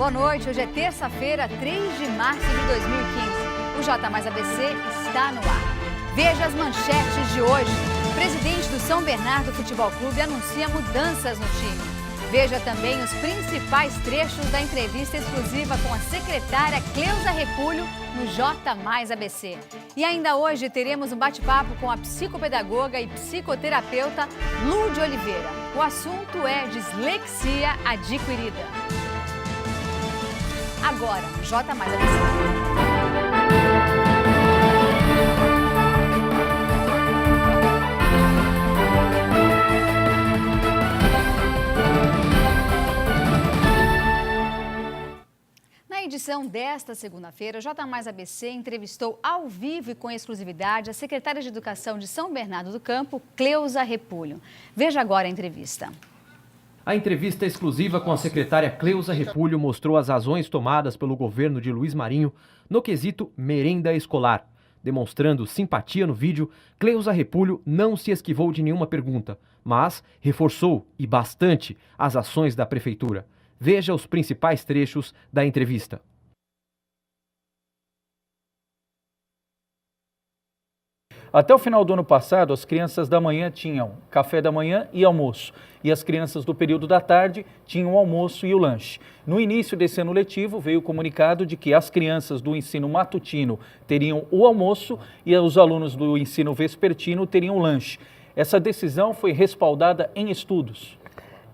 Boa noite, hoje é terça-feira, 3 de março de 2015. O J Mais ABC está no ar. Veja as manchetes de hoje. O presidente do São Bernardo Futebol Clube anuncia mudanças no time. Veja também os principais trechos da entrevista exclusiva com a secretária Cleusa Repulho no J Mais ABC. E ainda hoje teremos um bate-papo com a psicopedagoga e psicoterapeuta Lu de Oliveira. O assunto é dislexia adquirida. Agora, J Mais ABC. Na edição desta segunda-feira, J Mais ABC entrevistou ao vivo e com exclusividade a secretária de Educação de São Bernardo do Campo, Cleusa Repulho. Veja agora a entrevista. A entrevista exclusiva com a secretária Cleusa Repulho mostrou as razões tomadas pelo governo de Luiz Marinho no quesito merenda escolar. Demonstrando simpatia no vídeo, Cleusa Repulho não se esquivou de nenhuma pergunta, mas reforçou, e bastante, as ações da prefeitura. Veja os principais trechos da entrevista. Até o final do ano passado, as crianças da manhã tinham café da manhã e almoço. E as crianças do período da tarde tinham o almoço e o lanche. No início desse ano letivo, veio o comunicado de que as crianças do ensino matutino teriam o almoço e os alunos do ensino vespertino teriam o lanche. Essa decisão foi respaldada em estudos.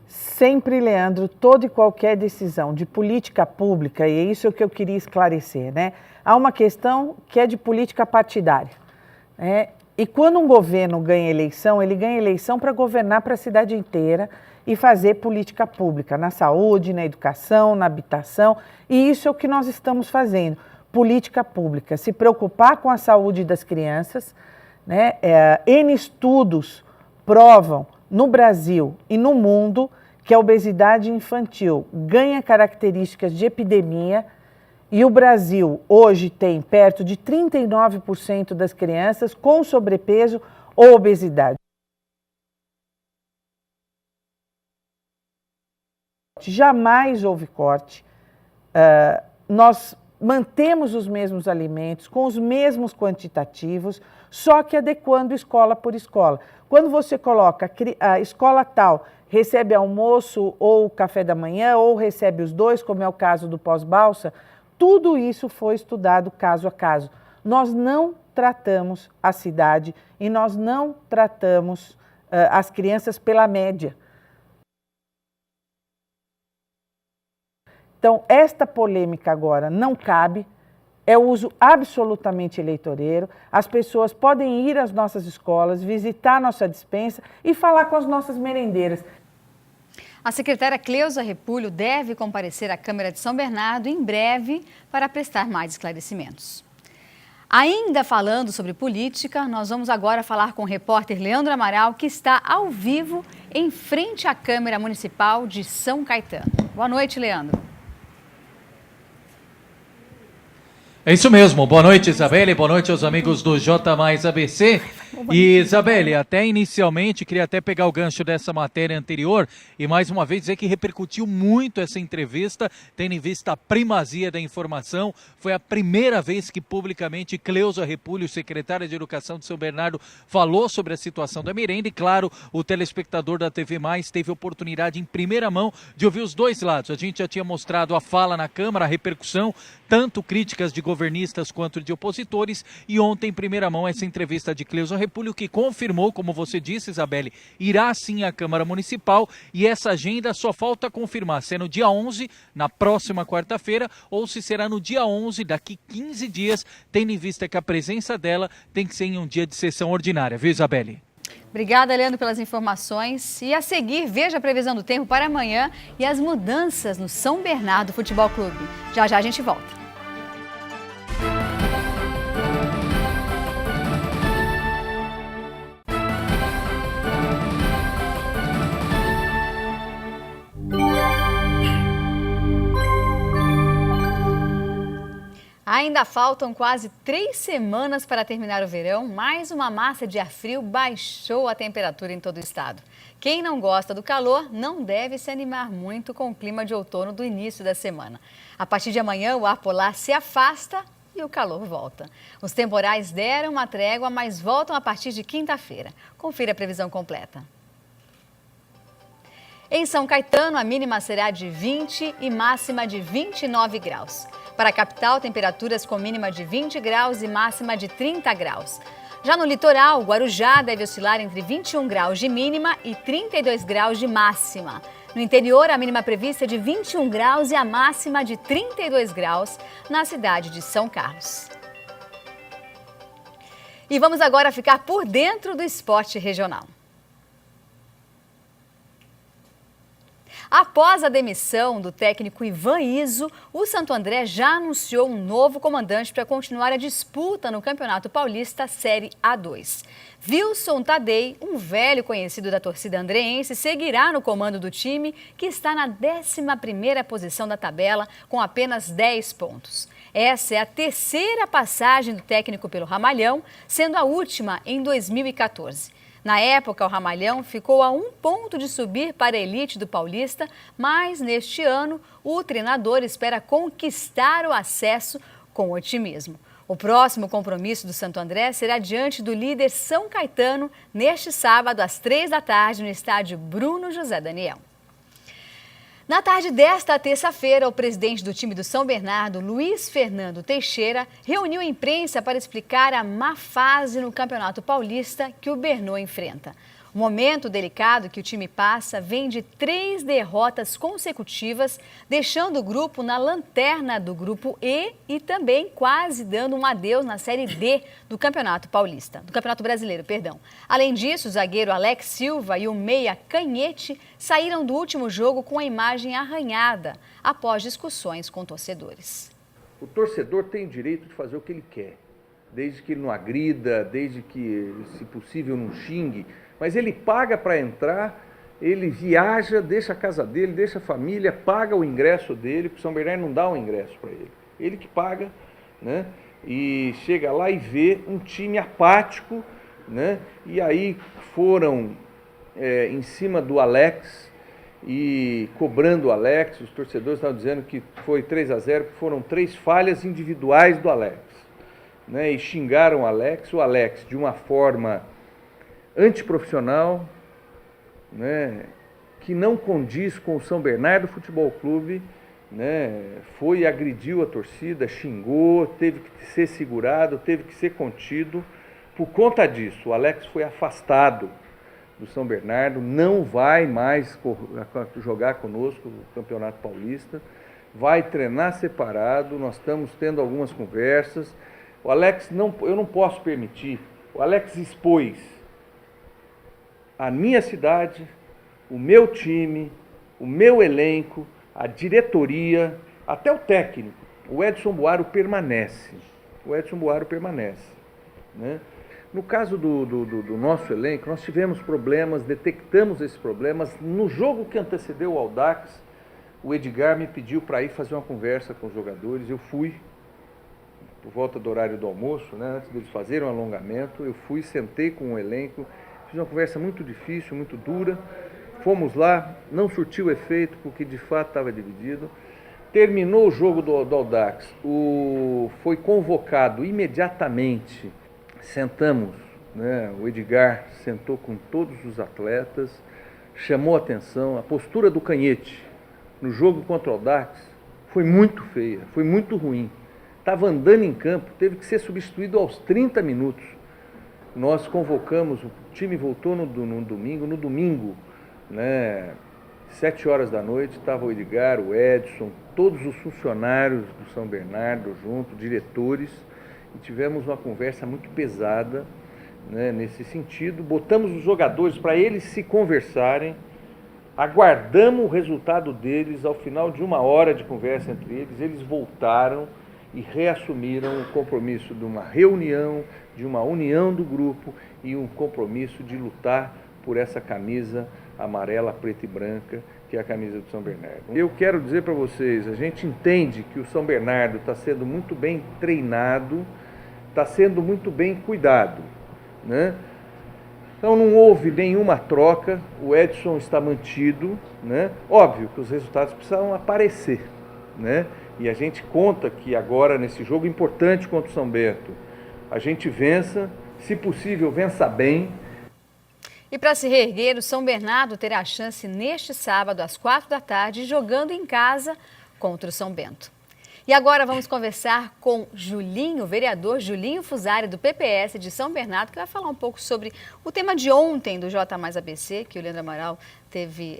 Sempre, Leandro, toda e qualquer decisão de política pública, e é isso que eu queria esclarecer, né? Há uma questão que é de política partidária. E quando um governo ganha eleição, ele ganha eleição para governar para a cidade inteira e fazer política pública na saúde, na educação, na habitação. E isso é o que nós estamos fazendo, política pública, se preocupar com a saúde das crianças. Né? N estudos provam no Brasil e no mundo que a obesidade infantil ganha características de epidemia. E o Brasil hoje tem perto de 39% das crianças com sobrepeso ou obesidade. Jamais houve corte. Nós mantemos os mesmos alimentos, com os mesmos quantitativos, só que adequando escola por escola. Quando você coloca a escola tal recebe almoço ou café da manhã, ou recebe os dois, como é o caso do pós-balsa, tudo isso foi estudado caso a caso. Nós não tratamos a cidade e nós não tratamos as crianças pela média. Então, esta polêmica agora não cabe, é uso absolutamente eleitoreiro. As pessoas podem ir às nossas escolas, visitar a nossa despensa e falar com as nossas merendeiras. A secretária Cleusa Repulho deve comparecer à Câmara de São Bernardo em breve para prestar mais esclarecimentos. Ainda falando sobre política, nós vamos agora falar com o repórter Leandro Amaral, que está ao vivo em frente à Câmara Municipal de São Caetano. Boa noite, Leandro. É isso mesmo. Boa noite, Isabelle. Boa noite aos amigos do J Mais ABC. E, Isabelle, até inicialmente, queria até pegar o gancho dessa matéria anterior e mais uma vez dizer que repercutiu muito essa entrevista, tendo em vista a primazia da informação. Foi a primeira vez que publicamente Cleusa Repulho, secretária de Educação de São Bernardo, falou sobre a situação da merenda e, claro, o telespectador da TV Mais teve a oportunidade em primeira mão de ouvir os dois lados. A gente já tinha mostrado a fala na Câmara, a repercussão, tanto críticas de governistas quanto de opositores, e ontem, em primeira mão, essa entrevista de Cleusa Repulho, que confirmou, como você disse, Isabelle, irá sim à Câmara Municipal, e essa agenda só falta confirmar se é no dia 11, na próxima quarta-feira, ou se será no dia 11, daqui 15 dias, tendo em vista que a presença dela tem que ser em um dia de sessão ordinária, viu, Isabelle? Obrigada, Leandro, pelas informações. E a seguir, veja a previsão do tempo para amanhã e as mudanças no São Bernardo Futebol Clube. Já já a gente volta. Ainda faltam quase 3 semanas para terminar o verão, mas uma massa de ar frio baixou a temperatura em todo o estado. Quem não gosta do calor não deve se animar muito com o clima de outono do início da semana. A partir de amanhã, o ar polar se afasta e o calor volta. Os temporais deram uma trégua, mas voltam a partir de quinta-feira. Confira a previsão completa. Em São Caetano, a mínima será de 20 e máxima de 29 graus. Para a capital, temperaturas com mínima de 20 graus e máxima de 30 graus. Já no litoral, Guarujá deve oscilar entre 21 graus de mínima e 32 graus de máxima. No interior, a mínima prevista é de 21 graus e a máxima de 32 graus na cidade de São Carlos. E vamos agora ficar por dentro do esporte regional. Após a demissão do técnico Ivan Izzo, o Santo André já anunciou um novo comandante para continuar a disputa no Campeonato Paulista Série A2. Wilson Tadei, um velho conhecido da torcida andreense, seguirá no comando do time, que está na 11ª posição da tabela, com apenas 10 pontos. Essa é a terceira passagem do técnico pelo Ramalhão, sendo a última em 2014. Na época, o Ramalhão ficou a 1 ponto de subir para a elite do Paulista, mas neste ano o treinador espera conquistar o acesso com otimismo. O próximo compromisso do Santo André será diante do líder São Caetano, neste sábado, às 3 da tarde, no estádio Bruno José Daniel. Na tarde desta terça-feira, o presidente do time do São Bernardo, Luiz Fernando Teixeira, reuniu a imprensa para explicar a má fase no Campeonato Paulista que o Bernô enfrenta. O momento delicado que o time passa vem de 3 derrotas consecutivas, deixando o grupo na lanterna do Grupo E e também quase dando um adeus na Série D do Campeonato Brasileiro. Além disso, o zagueiro Alex Silva e o meia Canhete saíram do último jogo com a imagem arranhada, após discussões com torcedores. O torcedor tem o direito de fazer o que ele quer, desde que ele não agrida, desde que, se possível, não xingue. Mas ele paga para entrar, ele viaja, deixa a casa dele, deixa a família, paga o ingresso dele, porque o São Bernardo não dá o ingresso para ele. Ele que paga, né? E chega lá e vê um time apático, né? E aí foram em cima do Alex e cobrando o Alex. Os torcedores estavam dizendo que foi 3-0, porque foram 3 falhas individuais do Alex, né? E xingaram o Alex de uma forma antiprofissional, né, que não condiz com o São Bernardo Futebol Clube, né, foi e agrediu a torcida, xingou, teve que ser segurado, teve que ser contido. Por conta disso, o Alex foi afastado do São Bernardo, não vai mais jogar conosco no Campeonato Paulista, vai treinar separado, nós estamos tendo algumas conversas. O Alex, eu não posso permitir, o Alex expôs a minha cidade, o meu time, o meu elenco, a diretoria, até o técnico. O Edson Buaro permanece. Né? No caso do nosso elenco, nós tivemos problemas, detectamos esses problemas. No jogo que antecedeu o Audax, o Edgar me pediu para ir fazer uma conversa com os jogadores. Eu fui, por volta do horário do almoço, né, antes deles fazerem um alongamento, eu fui, sentei com o elenco. Fiz uma conversa muito difícil, muito dura. Fomos lá, não surtiu efeito, porque de fato estava dividido. Terminou o jogo do Audax, foi convocado imediatamente. Sentamos, né, o Edgar sentou com todos os atletas, chamou a atenção. A postura do Canhete no jogo contra o Audax foi muito feia, foi muito ruim. Estava andando em campo, teve que ser substituído aos 30 minutos. Nós convocamos, o time voltou no domingo, né, 7 horas da noite, estava o Edgar, o Edson, todos os funcionários do São Bernardo junto, diretores, e tivemos uma conversa muito pesada, né, nesse sentido. Botamos os jogadores para eles se conversarem, aguardamos o resultado deles. Ao final de 1 hora de conversa entre eles voltaram e reassumiram o compromisso de uma reunião, de uma união do grupo e um compromisso de lutar por essa camisa amarela, preta e branca, que é a camisa do São Bernardo. Eu quero dizer para vocês, a gente entende que o São Bernardo está sendo muito bem treinado, está sendo muito bem cuidado, né? Então não houve nenhuma troca, o Edson está mantido, né? Óbvio que os resultados precisam aparecer, né? E a gente conta que agora, nesse jogo importante contra o São Bento, a gente vença, se possível, vença bem. E para se reerguer, o São Bernardo terá a chance neste sábado, às 4h, jogando em casa contra o São Bento. E agora vamos conversar com Julinho, vereador Julinho Fusari, do PPS de São Bernardo, que vai falar um pouco sobre o tema de ontem do J Mais ABC, que o Leandro Amaral teve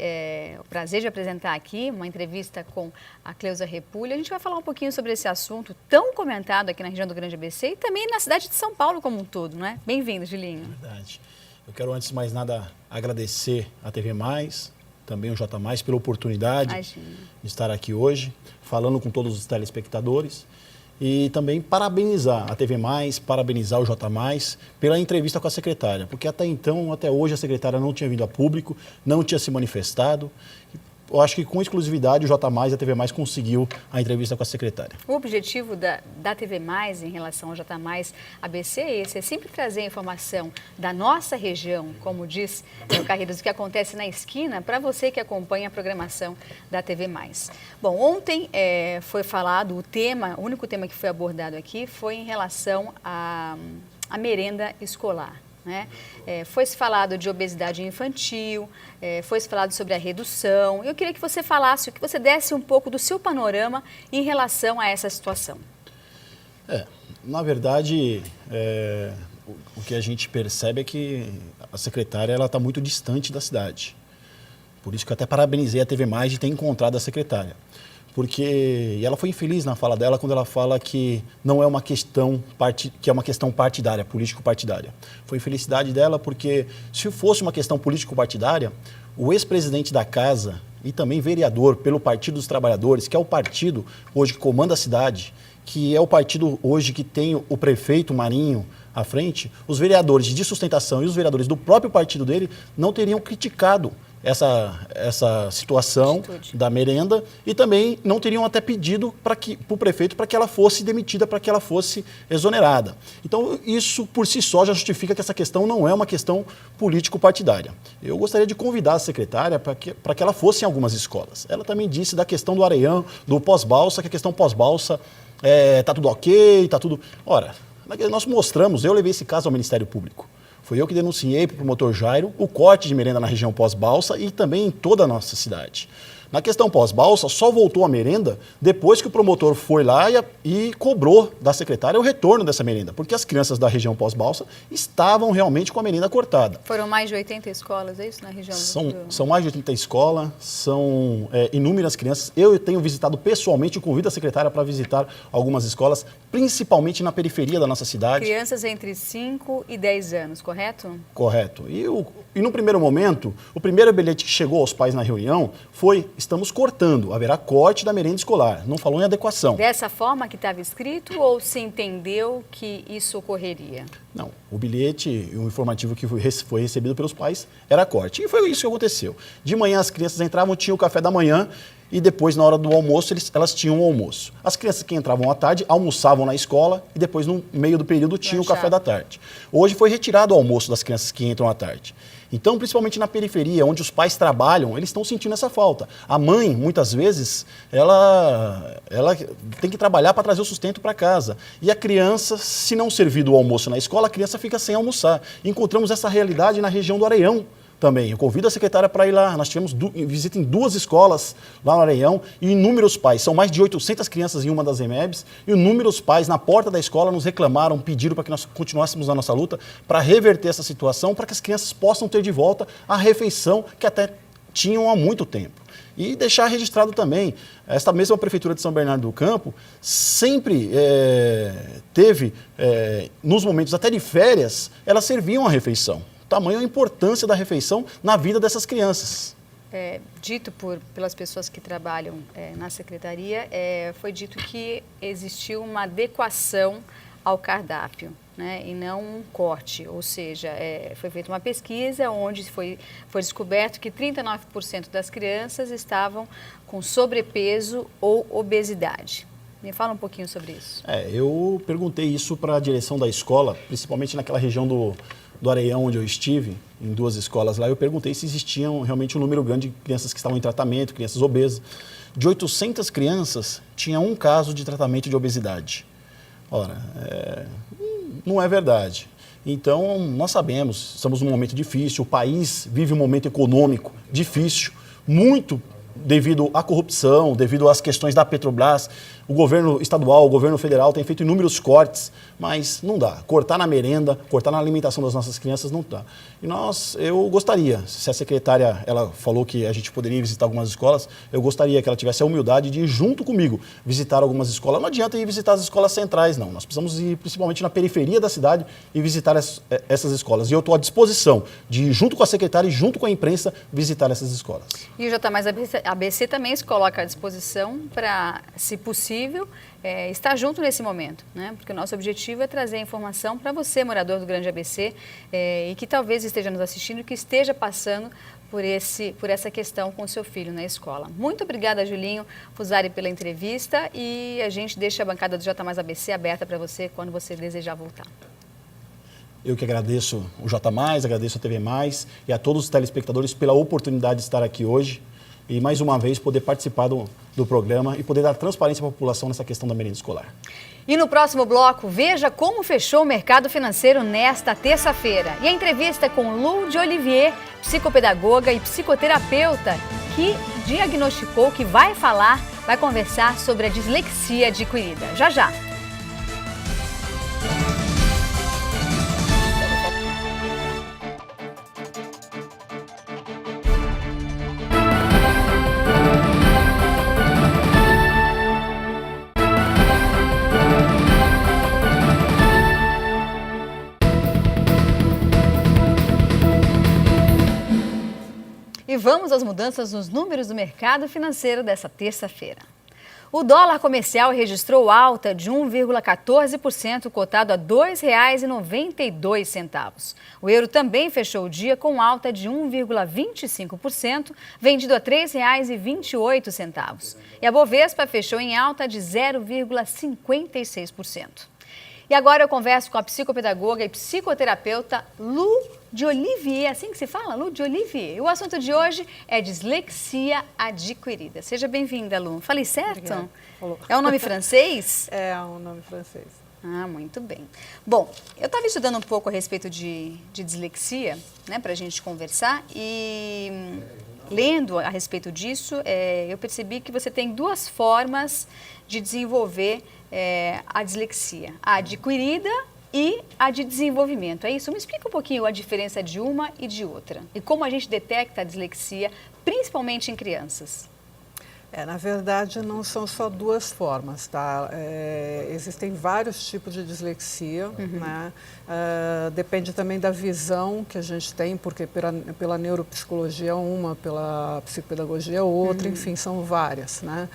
o prazer de apresentar aqui, uma entrevista com a Cleusa Repúlio. A gente vai falar um pouquinho sobre esse assunto tão comentado aqui na região do Grande ABC e também na cidade de São Paulo como um todo, não é? Bem-vindo, Julinho. Verdade. Eu quero, antes de mais nada, agradecer a TV Mais, também o J Mais, pela oportunidade de estar aqui hoje, falando com todos os telespectadores. E também parabenizar a TV Mais, parabenizar o J Mais pela entrevista com a secretária, porque até então, até hoje, a secretária não tinha vindo a público, não tinha se manifestado. Eu acho que com exclusividade o J Mais e a TV Mais conseguiu a entrevista com a secretária. O objetivo da TV Mais em relação ao J Mais ABC é esse, é sempre trazer a informação da nossa região, como diz o Carreiros, o que acontece na esquina, para você que acompanha a programação da TV Mais. Bom, ontem foi falado, o único tema que foi abordado aqui foi em relação à merenda escolar. Né? Foi-se falado de obesidade infantil, foi-se falado sobre a redução. Eu queria que você falasse, que você desse um pouco do seu panorama em relação a essa situação. Na verdade, o que a gente percebe é que a secretária está muito distante da cidade. Por isso que eu até parabenizei a TV Mais de ter encontrado a secretária. E ela foi infeliz na fala dela quando ela fala que não é uma questão que é uma questão partidária, político-partidária. Foi infelicidade dela porque, se fosse uma questão político-partidária, o ex-presidente da casa e também vereador pelo Partido dos Trabalhadores, que é o partido hoje que comanda a cidade, que é o partido hoje que tem o prefeito Marinho à frente, os vereadores de sustentação e os vereadores do próprio partido dele não teriam criticado essa situação da merenda e também não teriam até pedido para o prefeito para que ela fosse demitida, para que ela fosse exonerada. Então, isso por si só já justifica que essa questão não é uma questão político-partidária. Eu gostaria de convidar a secretária para que ela fosse em algumas escolas. Ela também disse da questão do Areião, do pós-balsa, que a questão pós-balsa está tudo ok, está tudo... Ora, nós mostramos, eu levei esse caso ao Ministério Público. Foi eu que denunciei para o promotor Jairo o corte de merenda na região pós-balsa e também em toda a nossa cidade. Na questão pós-balsa, só voltou a merenda depois que o promotor foi lá e cobrou da secretária o retorno dessa merenda, porque as crianças da região pós-balsa estavam realmente com a merenda cortada. Foram mais de 80 escolas, é isso, na região? São mais de 80 escolas, são inúmeras crianças. Eu tenho visitado pessoalmente, convido a secretária para visitar algumas escolas, principalmente na periferia da nossa cidade. Crianças entre 5 e 10 anos, correto? Correto. E no primeiro momento, o primeiro bilhete que chegou aos pais na reunião foi: estamos cortando, haverá corte da merenda escolar. Não falou em adequação. Dessa forma que estava escrito ou se entendeu que isso ocorreria? Não, o bilhete, o informativo que foi recebido pelos pais era corte. E foi isso que aconteceu. De manhã as crianças entravam, tinham o café da manhã e depois, na hora do almoço, elas tinham o almoço. As crianças que entravam à tarde almoçavam na escola e depois, no meio do período, tinham o café da tarde. Hoje foi retirado o almoço das crianças que entram à tarde. Então, principalmente na periferia, onde os pais trabalham, eles estão sentindo essa falta. A mãe, muitas vezes, ela tem que trabalhar para trazer o sustento para casa. E a criança, se não servir o almoço na escola, a criança fica sem almoçar. Encontramos essa realidade na região do Areião também. Eu convido a secretária para ir lá. Nós tivemos visita em 2 escolas lá no Areião e inúmeros pais. São mais de 800 crianças em uma das EMEBs e inúmeros pais na porta da escola nos reclamaram, pediram para que nós continuássemos a nossa luta para reverter essa situação, para que as crianças possam ter de volta a refeição que até tinham há muito tempo. E deixar registrado também, esta mesma Prefeitura de São Bernardo do Campo sempre teve, nos momentos até de férias, elas serviam a refeição. Tamanho a importância da refeição na vida dessas crianças. Dito pelas pessoas que trabalham na secretaria, foi dito que existiu uma adequação ao cardápio, né, e não um corte, ou seja, foi feita uma pesquisa onde foi descoberto que 39% das crianças estavam com sobrepeso ou obesidade. Me fala um pouquinho sobre isso. Eu perguntei isso para a direção da escola, principalmente naquela região do Areião, onde eu estive, em 2 escolas lá, eu perguntei se existiam realmente um número grande de crianças que estavam em tratamento, crianças obesas. De 800 crianças, tinha 1 caso de tratamento de obesidade. Ora, não é verdade. Então, nós sabemos, estamos num momento difícil, o país vive um momento econômico difícil, muito devido à corrupção, devido às questões da Petrobras. O governo estadual, o governo federal tem feito inúmeros cortes, mas não dá. Cortar na merenda, cortar na alimentação das nossas crianças não dá. E eu gostaria, se a secretária, ela falou que a gente poderia visitar algumas escolas, eu gostaria que ela tivesse a humildade de ir junto comigo visitar algumas escolas. Não adianta ir visitar as escolas centrais, não. Nós precisamos ir principalmente na periferia da cidade e visitar essas escolas. E eu estou à disposição de ir junto com a secretária e junto com a imprensa visitar essas escolas. E o J mais ABC também se coloca à disposição para, se possível, estar junto nesse momento, né? Porque o nosso objetivo é trazer a informação para você, morador do Grande ABC, e que talvez esteja nos assistindo, que esteja passando por essa questão com o seu filho na escola. Muito obrigada, Julinho Fusari, pela entrevista, e a gente deixa a bancada do J mais ABC aberta para você quando você desejar voltar. Eu que agradeço o J+, agradeço a TV+, e a todos os telespectadores pela oportunidade de estar aqui hoje e, mais uma vez, poder participar do programa e poder dar transparência para a população nessa questão da merenda escolar. E no próximo bloco, veja como fechou o mercado financeiro nesta terça-feira. E a entrevista com Lu de Olivier, psicopedagoga e psicoterapeuta, que diagnosticou, que vai conversar sobre a dislexia adquirida. Já, já. E vamos às mudanças nos números do mercado financeiro dessa terça-feira. O dólar comercial registrou alta de 1,14%, cotado a R$ 2,92. O euro também fechou o dia com alta de 1,25%, vendido a R$ 3,28. E a Bovespa fechou em alta de 0,56%. E agora eu converso com a psicopedagoga e psicoterapeuta Lu de Olivier, assim que se fala? Lu de Olivier. E o assunto de hoje é dislexia adquirida. Seja bem-vinda, Lu. Falei certo? É um nome francês? É um nome francês. Ah, muito bem. Bom, eu estava estudando um pouco a respeito de dislexia, né, para a gente conversar, e lendo a respeito disso, eu percebi que você tem 2 formas de desenvolver a dislexia, a adquirida e a de desenvolvimento. É isso? Me explica um pouquinho a diferença de uma e de outra e como a gente detecta a dislexia, principalmente em crianças. Na verdade, não são só 2 formas, tá? Existem vários tipos de dislexia, né? Depende também da visão que a gente tem, porque pela neuropsicologia uma, pela psicopedagogia outra, enfim, são várias, né?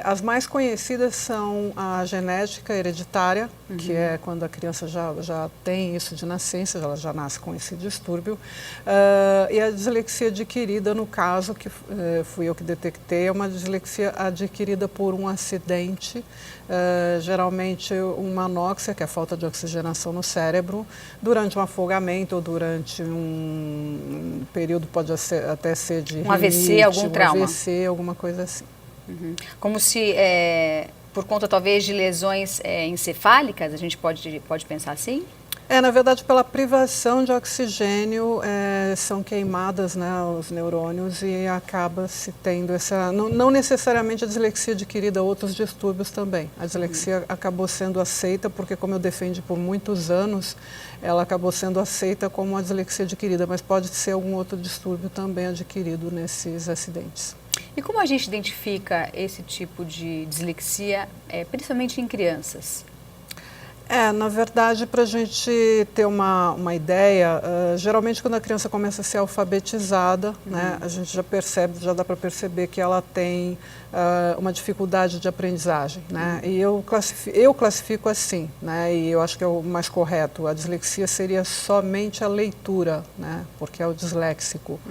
As mais conhecidas são a genética hereditária, que é quando a criança já tem isso de nascença, ela já nasce com esse distúrbio, e a dislexia adquirida, no caso, que fui eu que detectei, é uma dislexia adquirida por um acidente, geralmente uma anóxia, que é a falta de oxigenação no cérebro, durante um afogamento ou durante um período, pode até ser de um AVC, algum trauma. AVC, alguma coisa assim. Como se, por conta talvez de lesões encefálicas, a gente pode pensar assim? Na verdade, pela privação de oxigênio, são queimadas, né, os neurônios e acaba-se tendo essa... Não necessariamente a dislexia adquirida, outros distúrbios também. A dislexia acabou sendo aceita porque, como eu defendi por muitos anos, ela acabou sendo aceita como uma dislexia adquirida, mas pode ser algum outro distúrbio também adquirido nesses acidentes. E como a gente identifica esse tipo de dislexia, principalmente em crianças? Na verdade, para a gente ter uma ideia, geralmente quando a criança começa a ser alfabetizada, né, a gente já dá para perceber que ela tem uma dificuldade de aprendizagem, né? E eu classifico assim, né? E eu acho que é o mais correto. A dislexia seria somente a leitura, né? Porque é o disléxico.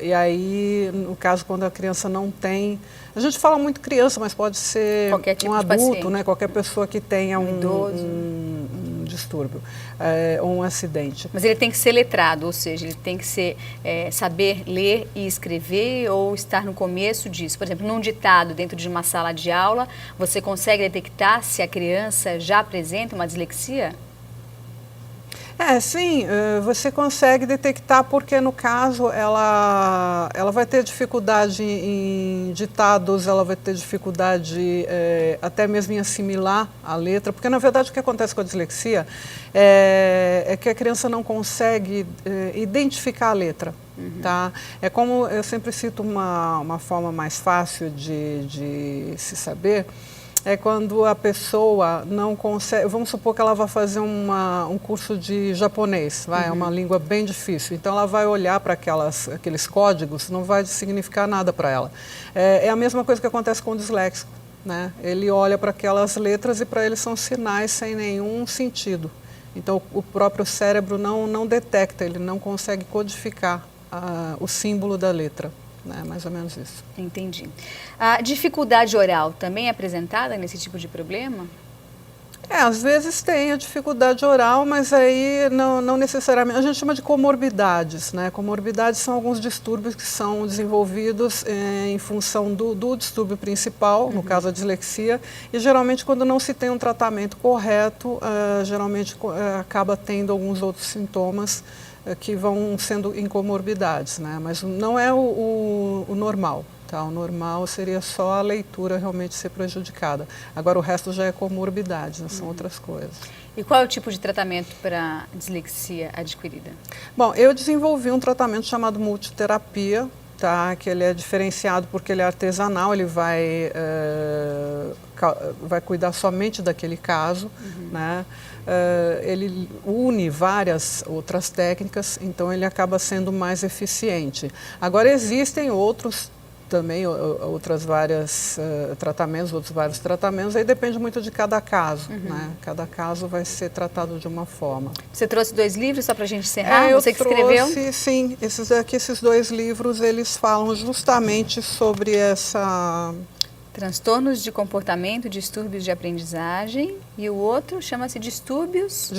E aí, no caso, quando a criança não tem... A gente fala muito criança, mas pode ser qualquer tipo um de adulto, paciente, né? Qualquer pessoa que tenha um idoso, um distúrbio distúrbio ou um acidente. Mas ele tem que ser letrado, ou seja, ele tem que saber ler e escrever ou estar no começo disso. Por exemplo, num ditado dentro de uma sala de aula, você consegue detectar se a criança já apresenta uma dislexia? Sim, você consegue detectar porque, no caso, ela vai ter dificuldade em ditados, ela vai ter dificuldade até mesmo em assimilar a letra, porque, na verdade, o que acontece com a dislexia é que a criança não consegue identificar a letra. Tá? É como, eu sempre cito uma forma mais fácil de se saber, é quando a pessoa não consegue, vamos supor que ela vai fazer um curso de japonês, é uma língua bem difícil, então ela vai olhar para aqueles códigos, não vai significar nada para ela. É a mesma coisa que acontece com o disléxico, né? Ele olha para aquelas letras e para ele são sinais sem nenhum sentido. Então o próprio cérebro não detecta, ele não consegue codificar o símbolo da letra. Mais ou menos isso. Entendi. A dificuldade oral também é apresentada nesse tipo de problema? Às vezes tem a dificuldade oral, mas aí não necessariamente. A gente chama de comorbidades, né? Comorbidades são alguns distúrbios que são desenvolvidos em função do distúrbio principal, no caso a dislexia, e geralmente quando não se tem um tratamento correto, geralmente acaba tendo alguns outros sintomas que vão sendo incomorbidades, né? Mas não é o normal, tá? O normal seria só a leitura realmente ser prejudicada. Agora o resto já é comorbidade, né? São outras coisas. E qual é o tipo de tratamento para dislexia adquirida? Bom, eu desenvolvi um tratamento chamado multiterapia, tá? Que ele é diferenciado porque ele é artesanal, ele vai cuidar somente daquele caso, né? Ele une várias outras técnicas, então ele acaba sendo mais eficiente. Agora existem outros também, outros vários tratamentos, aí depende muito de cada caso, né? Cada caso vai ser tratado de uma forma. Você trouxe 2 livros só para a gente encerrar? Você que escreveu? Sim, esses 2 livros, eles falam justamente sobre essa... Transtornos de comportamento, distúrbios de aprendizagem, e o outro chama-se Distúrbios de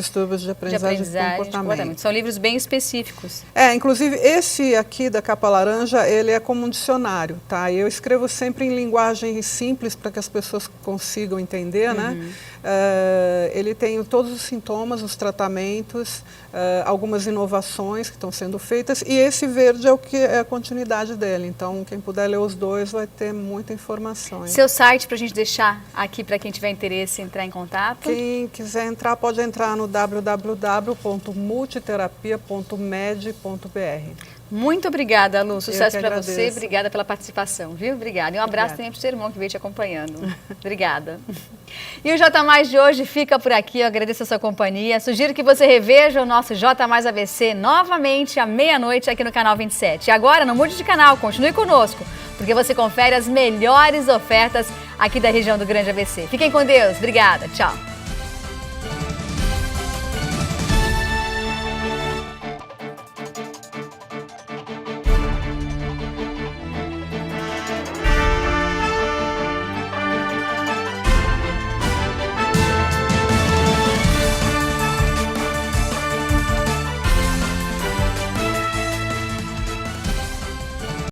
aprendizagem e comportamento. São livros bem específicos. Inclusive esse aqui da capa laranja, ele é como um dicionário, tá? Eu escrevo sempre em linguagem simples para que as pessoas consigam entender, né? Ele tem todos os sintomas, os tratamentos, algumas inovações que estão sendo feitas, e esse verde é o que é a continuidade dele. Então, quem puder ler os 2 vai ter muita informação. Seu site para a gente deixar aqui para quem tiver interesse em entrar em contato? Quem quiser entrar, pode entrar no www.multiterapia.med.br. Muito obrigada, Lu. Sucesso para você. Obrigada pela participação, viu? Obrigada. E um abraço também para o seu irmão que veio te acompanhando. Obrigada. E o J Mais de hoje fica por aqui. Eu agradeço a sua companhia. Sugiro que você reveja o nosso J Mais ABC novamente à meia-noite aqui no canal 27. E agora, não mude de canal, continue conosco, porque você confere as melhores ofertas aqui da região do Grande ABC. Fiquem com Deus. Obrigada. Tchau.